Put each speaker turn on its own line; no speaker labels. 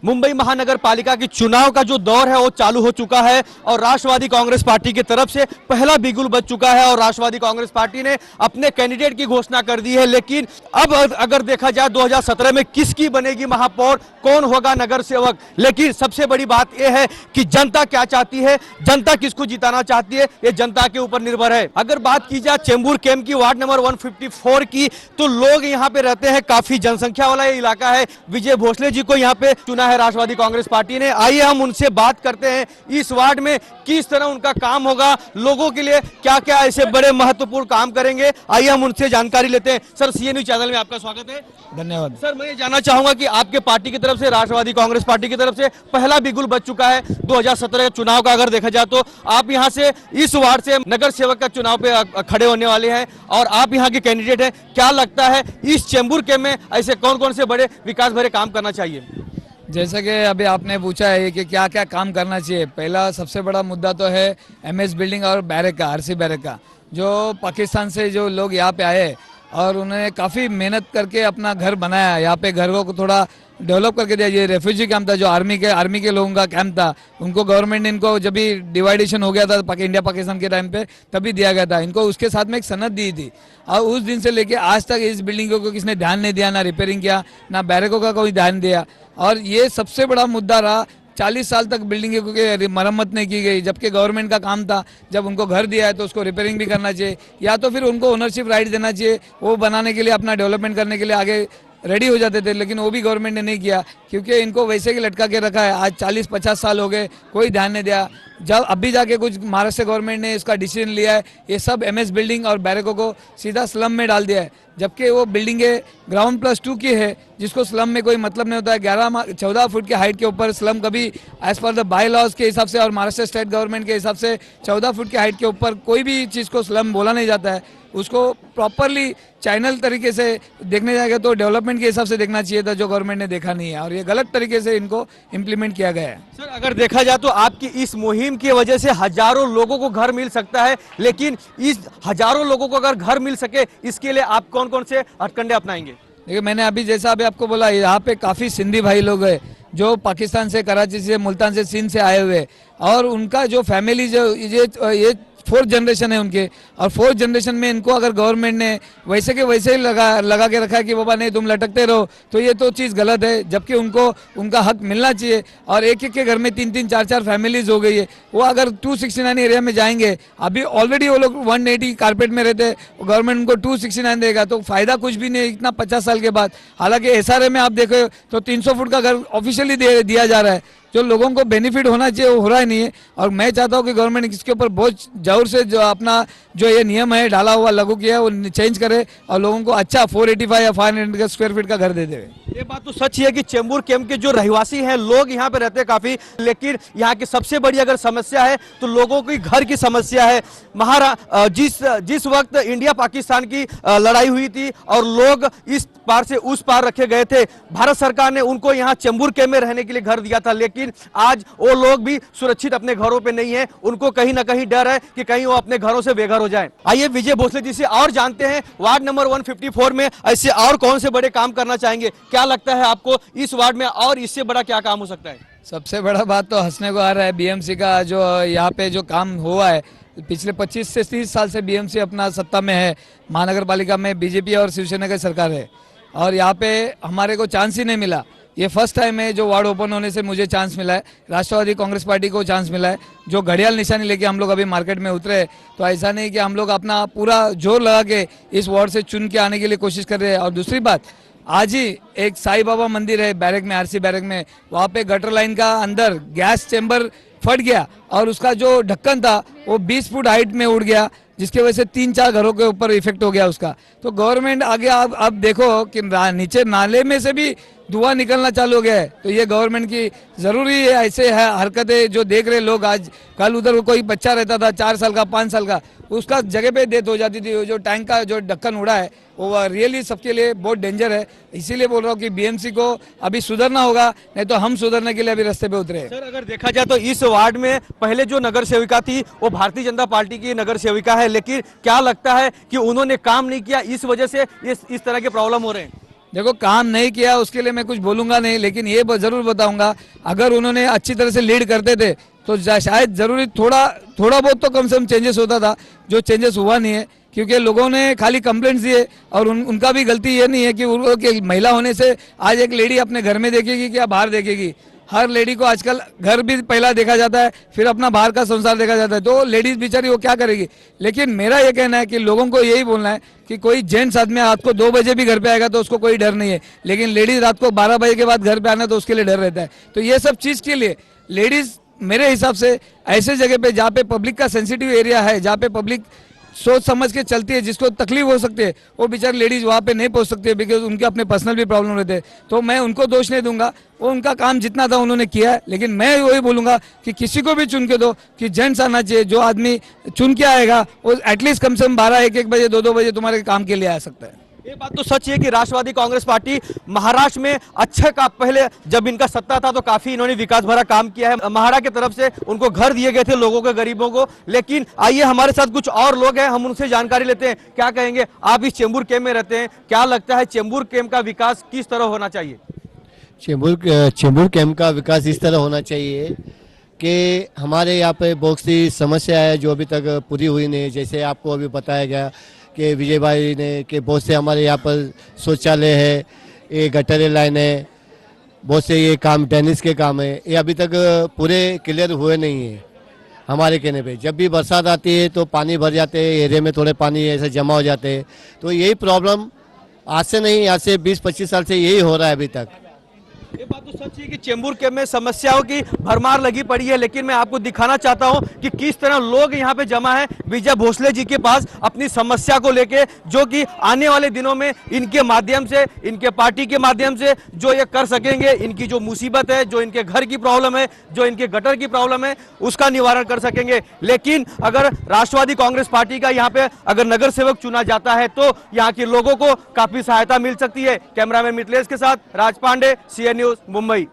मुंबई महानगर पालिका की चुनाव का जो दौर है वो चालू हो चुका है और राष्ट्रवादी कांग्रेस पार्टी की तरफ से पहला बिगुल बज चुका है और राष्ट्रवादी कांग्रेस पार्टी ने अपने कैंडिडेट की घोषणा कर दी है। लेकिन अब अगर देखा जाए 2017 में किसकी बनेगी महापौर, कौन होगा नगर सेवक, लेकिन सबसे बड़ी बात यह है कि जनता क्या चाहती है, जनता किसको जिताना चाहती है, ये जनता के ऊपर निर्भर है। अगर बात की जाए चेंबूर कैंप की वार्ड नंबर 154 की, तो लोग यहाँ पे रहते हैं, काफी जनसंख्या वाला ये इलाका है। विजय भोसले जी को यहाँ पे चुना है राष्ट्रवादी कांग्रेस पार्टी ने। आइए हम उनसे बात करते हैं इस वार्ड में किस तरह उनका काम होगा, लोगों के लिए क्या क्या ऐसे बड़े महत्वपूर्ण काम करेंगे। आइए हम उनसे जानकारी लेते हैं। सर, सीए न्यूज चैनल में आपका स्वागत है।
धन्यवाद
सर, मैं ये जानना चाहूंगा कि आपके पार्टी की तरफ से, राष्ट्रवादी कांग्रेस पार्टी की तरफ से पहला बिगुल बज चुका है 2017 चुनाव का। अगर देखा जाए तो आप यहाँ से इस वार्ड से नगर सेवक का चुनाव पे खड़े होने वाले हैं और आप यहाँ के कैंडिडेट हैं। क्या लगता है इस चेंबूर कैंप में ऐसे कौन कौन से बड़े विकास भरे काम करना चाहिए?
जैसा कि अभी आपने पूछा है कि क्या क्या काम करना चाहिए, पहला सबसे बड़ा मुद्दा तो है एमएस बिल्डिंग और बैरक का, आरसी बैरक का। जो पाकिस्तान से जो लोग यहाँ पे आए और उन्होंने काफ़ी मेहनत करके अपना घर बनाया, यहाँ पे घरों को थोड़ा डेवलप करके दिया। ये रेफ्यूजी कैंप था जो आर्मी के लोगों का कैंप था, उनको गवर्नमेंट ने इनको जब भी डिवाइडेशन हो गया था इंडिया पाकिस्तान के टाइम पे तभी दिया गया था। इनको उसके साथ में एक सनद दी थी और उस दिन से लेके आज तक इस बिल्डिंगों को किसने ध्यान नहीं दिया, ना रिपेयरिंग किया, ना बैरकों का कोई ध्यान दिया। और ये सबसे बड़ा मुद्दा रहा, 40 साल तक बिल्डिंगों की मरम्मत नहीं की गई, जबकि गवर्नमेंट का काम था। जब उनको घर दिया है तो उसको रिपेयरिंग भी करना चाहिए, या तो फिर उनको ओनरशिप राइट देना चाहिए, वो बनाने के लिए, अपना डेवलपमेंट करने के लिए आगे रेडी हो जाते थे। लेकिन वो भी गवर्नमेंट ने नहीं किया, क्योंकि इनको वैसे ही लटका के रखा है। आज 40-50 साल हो गए, कोई ध्यान नहीं दिया। जब अभी जाके कुछ महाराष्ट्र गवर्नमेंट ने इसका डिसीजन लिया है, ये सब एमएस बिल्डिंग और बैरकों को सीधा स्लम में डाल दिया है, जबकि वो बिल्डिंगें ग्राउंड +2 की है, जिसको स्लम में कोई मतलब नहीं होता है। 14 फुट के हाइट के ऊपर स्लम कभी as per the by laws के हिसाब से और महाराष्ट्र स्टेट गवर्नमेंट के हिसाब से 14 फुट के हाइट के ऊपर कोई भी चीज़ को स्लम बोला नहीं जाता है। उसको प्रॉपरली चैनल तरीके से देखने जाएगा तो डेवलपमेंट के हिसाब से देखना चाहिए था, जो गवर्नमेंट ने देखा नहीं है और ये गलत तरीके से इनको इम्प्लीमेंट किया गया है।
सर, अगर देखा जाए तो आपकी इस मुहिम की वजह से हजारों लोगों को घर मिल सकता है, लेकिन इस हजारों लोगों को अगर घर मिल सके इसके लिए आप कौन कौन से हथकंडे अपनाएंगे?
देखिए, मैंने अभी जैसा अभी आपको बोला, यहाँ पे काफ़ी सिंधी भाई लोग हैं जो पाकिस्तान से, कराची से, मुल्तान से, सिंध से आए हुए, और उनका जो फैमिली जो ये 4th जनरेशन है उनके, और 4th जनरेशन में इनको अगर गवर्नमेंट ने वैसे के वैसे ही लगा के रखा है कि बाबा नहीं तुम लटकते रहो, तो ये तो चीज़ गलत है। जबकि उनको उनका हक मिलना चाहिए। और एक एक के घर में 3-3, 4-4 फैमिलीज हो गई है। वो अगर 269 एरिया में जाएंगे, अभी ऑलरेडी वो लोग 180 कारपेट में रहते हैं, गवर्नमेंट उनको 269 देगा, तो फायदा कुछ भी नहीं इतना 50 साल के बाद। हालांकि एसआरए में आप देखो तो 300 फुट का घर ऑफिशियली दिया जा रहा है। जो लोगों को बेनिफिट होना चाहिए वो हो रहा ही नहीं है। और मैं चाहता हूँ कि गवर्नमेंट इसके ऊपर बहुत जोर से जो अपना जो ये नियम है डाला हुआ लागू किया है वो चेंज करे और लोगों को अच्छा 485 या 500 स्क्वायर फीट का घर दे दे।
ये बात तो सच है कि चेंबूर कैंप के जो रहवासी हैं, लोग यहाँ पे रहते हैं काफी, लेकिन यहाँ की सबसे बड़ी अगर समस्या है तो लोगों की घर की समस्या है। जिस वक्त इंडिया पाकिस्तान की लड़ाई हुई थी और लोग इस पार से उस पार रखे गए थे, भारत सरकार ने उनको यहाँ चेंबूर कैंप में रहने के लिए घर दिया था। लेकिन आज वो लोग भी सुरक्षित अपने घरों पे नहीं है, उनको कहीं ना कहीं डर है कि कहीं वो अपने घरों से बेघर हो जाएं। आइए विजय भोसले जी से और जानते हैं वार्ड नंबर 154 में ऐसे और कौन से बड़े काम करना चाहेंगे। क्या लगता है आपको इस वार्ड में और इससे बड़ा क्या काम हो सकता है?
सबसे बड़ा बात तो हंसने को आ रहा है, बीएमसी का जो यहाँ पे जो काम हुआ है, पिछले 25 से 30 साल से बीएमसी अपना सत्ता में है। महानगर पालिका में बीजेपी और शिवसेना की सरकार है और यहाँ पे हमारे को चांस ही नहीं मिला। ये फर्स्ट टाइम है जो वार्ड ओपन होने से मुझे चांस मिला है। राष्ट्रवादी कांग्रेस पार्टी को चांस मिला है, जो घड़ियाल निशानी लेके हम लोग अभी मार्केट में उतरे। तो ऐसा नहीं कि हम लोग अपना पूरा जोर लगा के इस वार्ड से चुन के आने के लिए कोशिश कर रहे हैं। और दूसरी बात, आज ही एक साईं बाबा मंदिर है बैरक में, आरसी बैरक में, वहाँ पे गटर लाइन का अंदर गैस चेंबर फट गया और उसका जो ढक्कन था वो 20 फुट हाइट में उड़ गया, जिसके वजह से 3-4 घरों के ऊपर इफेक्ट हो गया उसका। तो गवर्नमेंट आगे आप देखो कि नीचे नाले में से भी धुआं निकलना चालू हो गया है। तो ये गवर्नमेंट की जरूरी है ऐसे है हरकतें जो देख रहे लोग। आज कल उधर कोई बच्चा रहता था 4 साल का, 5 साल का, उसका जगह पे डेथ हो जाती थी। जो टैंक का जो ढक्कन उड़ा है वो रियली सबके लिए बहुत डेंजर है। इसीलिए बोल रहा हूँ कि बीएमसी को अभी सुधरना होगा, नहीं तो हम सुधरने के लिए अभी रास्ते पे उतरे।
सर, अगर देखा जाए तो इस वार्ड में पहले जो नगर सेविका थी वो भारतीय जनता पार्टी की नगर सेविका है, लेकिन क्या लगता है कि उन्होंने काम नहीं किया, इस वजह से इस तरह के प्रॉब्लम हो रहे हैं?
देखो काम नहीं किया उसके लिए मैं कुछ बोलूंगा नहीं, लेकिन ये जरूर बताऊंगा अगर उन्होंने अच्छी तरह से लीड करते थे तो शायद जरूरी थोड़ा बहुत तो कम से कम चेंजेस होता था, जो चेंजेस हुआ नहीं है क्योंकि लोगों ने खाली कंप्लेंट्स दिए। और उनका भी गलती ये नहीं है कि महिला होने से आज एक लेडी अपने घर में देखेगी क्या बाहर देखेगी। हर लेडी को आजकल घर भी पहला देखा जाता है, फिर अपना बाहर का संसार देखा जाता है, तो लेडीज बेचारी वो क्या करेगी। लेकिन मेरा ये कहना है कि लोगों को यही बोलना है कि कोई जेंट्स आदमी रात को 2 बजे भी घर पे आएगा तो उसको कोई डर नहीं है, लेकिन लेडीज रात को 12 बजे के बाद घर पे आना तो उसके लिए डर रहता है। तो ये सब चीज़ के लिए लेडीज मेरे हिसाब से ऐसे जगह पे जहाँ पे पब्लिक का सेंसिटिव एरिया है, जहाँ पे पब्लिक सोच समझ के चलती है, जिसको तकलीफ हो सकती है, वो बेचारे लेडीज वहाँ पे नहीं पहुँच सकते बिकॉज उनके अपने पर्सनल भी प्रॉब्लम रहते हैं। तो मैं उनको दोष नहीं दूंगा, वो उनका काम जितना था उन्होंने किया है, लेकिन मैं वही बोलूंगा कि किसी को भी चुन के दो कि जेंट्स आना चाहिए। जो आदमी चुन के आएगा वो एटलीस्ट कम से कम 12-1 बजे 2 बजे तुम्हारे काम के लिए आ सकता है।
ये बात तो सच है कि राष्ट्रवादी कांग्रेस पार्टी महाराष्ट्र में अच्छे का पहले जब इनका सत्ता था तो काफी इन्होंने विकास भरा काम किया है। महाराष्ट्र की तरफ से उनको घर दिए गए थे लोगों को, गरीबों को। लेकिन आइए हमारे साथ कुछ और लोग हैं, हम उनसे जानकारी लेते हैं। क्या कहेंगे, आप इस चेंबूर कैंप में रहते हैं, क्या लगता है चेंबूर कैंप का विकास किस तरह होना चाहिए?
चेंबूर कैंप का विकास इस तरह होना चाहिए कि हमारे यहाँ पे बहुत सी समस्या है जो अभी तक पूरी हुई नहीं। जैसे आपको अभी बताया गया कि विजय भाई ने कि बहुत से हमारे यहाँ पर शौचालय है, ये गटर लाइन है, बहुत से ये काम टेनिस के काम है, ये अभी तक पूरे क्लियर हुए नहीं है हमारे कहने पे। जब भी बरसात आती है तो पानी भर जाते हैं, एरिया में थोड़े पानी ऐसे जमा हो जाते हैं। तो यही प्रॉब्लम आज से नहीं, आज से 20-25 साल से यही हो रहा है अभी तक।
ये बात तो सच है कि चेंबूर कैंप में समस्याओं की भरमार लगी पड़ी है, लेकिन मैं आपको दिखाना चाहता हूं कि किस तरह लोग यहां पे जमा है विजय भोसले जी के पास अपनी समस्या को लेके, जो कि आने वाले दिनों में इनके माध्यम से, इनके पार्टी के माध्यम से जो ये कर सकेंगे, इनकी जो मुसीबत है, जो इनके घर की प्रॉब्लम है, जो इनके गटर की प्रॉब्लम है, उसका निवारण कर सकेंगे। लेकिन अगर राष्ट्रवादी कांग्रेस पार्टी का यहाँ पे अगर नगर सेवक चुना जाता है तो यहाँ के लोगों को काफी सहायता मिल सकती है। कैमरामैन मिथिलेश के साथ राज पांडे, CN न्यूज, मुंबई।